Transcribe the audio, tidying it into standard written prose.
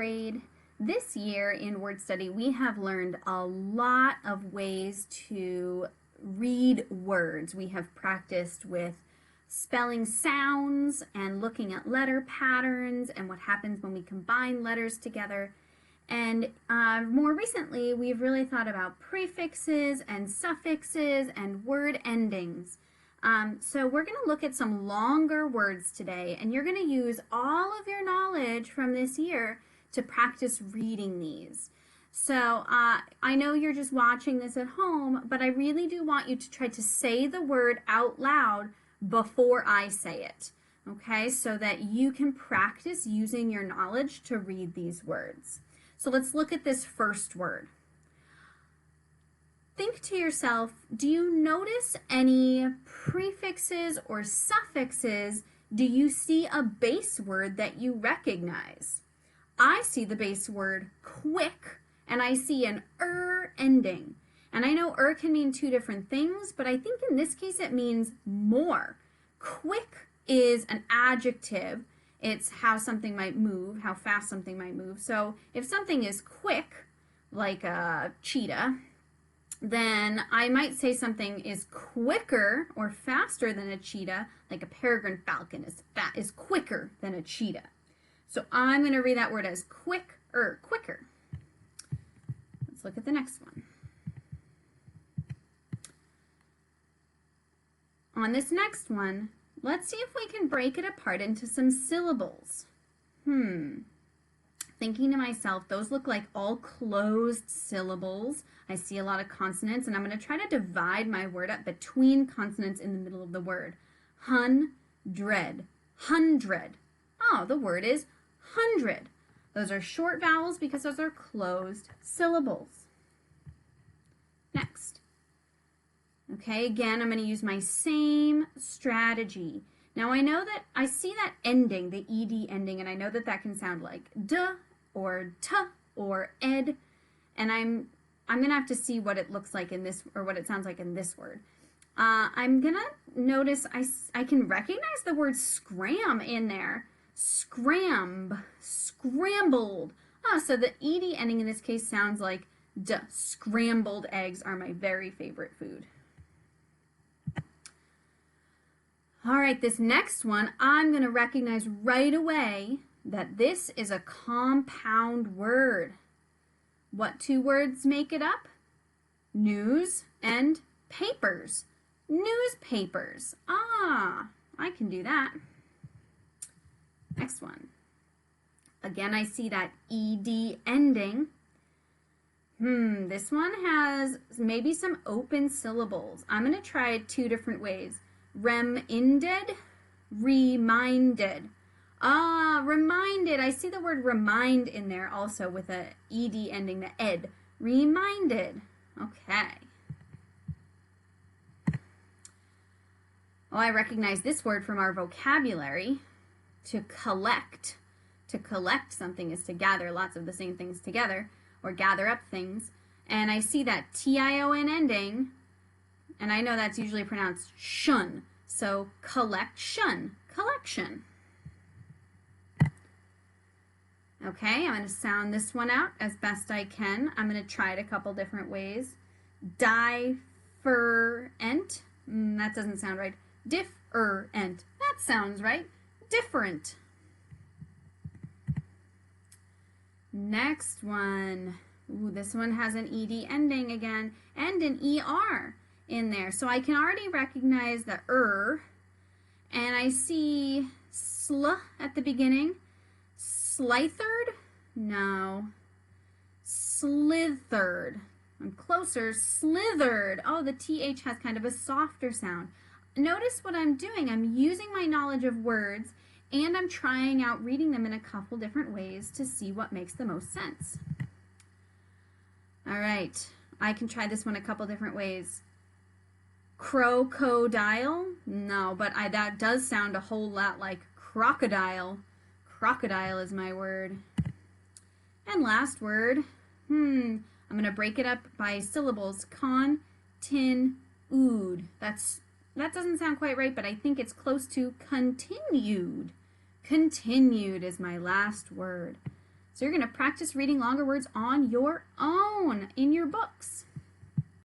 grade. This year in word study, we have learned a lot of ways to read words. We have practiced with spelling sounds and looking at letter patterns and what happens when we combine letters together. And more recently, we've really thought about prefixes and suffixes and word endings. So we're going to look at some longer words today, and you're going to use all of your knowledge from this year to practice reading these. So I know you're just watching this at home, but I really do want you to try to say the word out loud before I say it, okay, so that you can practice using your knowledge to read these words. So let's look at this first word. Think to yourself, do you notice any prefixes or suffixes? Do you see a base word that you recognize? I see the base word quick, and I see an ending. And I know can mean two different things, but I think in this case it means more. Quick is an adjective. It's how something might move, how fast something might move. So if something is quick, like a cheetah, then I might say something is quicker or faster than a cheetah, like a peregrine falcon is quicker than a cheetah. So I'm going to read that word as quicker. Let's look at the next one. On this next one, let's see if we can break it apart into some syllables. Thinking to myself, those look like all closed syllables. I see a lot of consonants, and I'm going to try to divide my word up between consonants in the middle of the word. Hundred. Oh, the word is hundred. Those are short vowels because those are closed syllables. Next. Okay, again, I'm going to use my same strategy. Now I know that I see that ending, the ed ending, and I know that that can sound like duh or tuh or ed, and I'm going to have to see what it looks like in this, or what it sounds like in this word. I'm going to notice I can recognize the word scram in there. Scrambled. So the ed ending in this case sounds like duh. Scrambled eggs are my very favorite food. All right, this next one, I'm going to recognize right away that this is a compound word. What two words make it up? News and papers. Newspapers. Ah, I can do that. Next one. Again, I see that ed ending. This one has maybe some open syllables. I'm going to try two different ways. Reminded. Reminded. I see the word remind in there also with a ed ending, the ed. Reminded. Okay. Oh, I recognize this word from our vocabulary. To collect. To collect something is to gather lots of the same things together, or gather up things. And I see that tion ending, and I know that's usually pronounced shun. So collection. Okay, I'm going to sound this one out as best I can. I'm going to try it a couple different ways. Different. That doesn't sound right. Different. That sounds right. Different. Next one. Ooh, this one has an ed ending again and an er in there. So I can already recognize the and I see sl at the beginning. Slithered? No. Slithered. I'm closer. Slithered. Oh, the th has kind of a softer sound. Notice what I'm doing. I'm using my knowledge of words, and I'm trying out reading them in a couple different ways to see what makes the most sense. All right, I can try this one a couple different ways. Crocodile? No, but that does sound a whole lot like crocodile. Crocodile is my word. And last word, I'm going to break it up by syllables. Continued. That doesn't sound quite right, but I think it's close to continued. Continued is my last word. So you're going to practice reading longer words on your own in your books.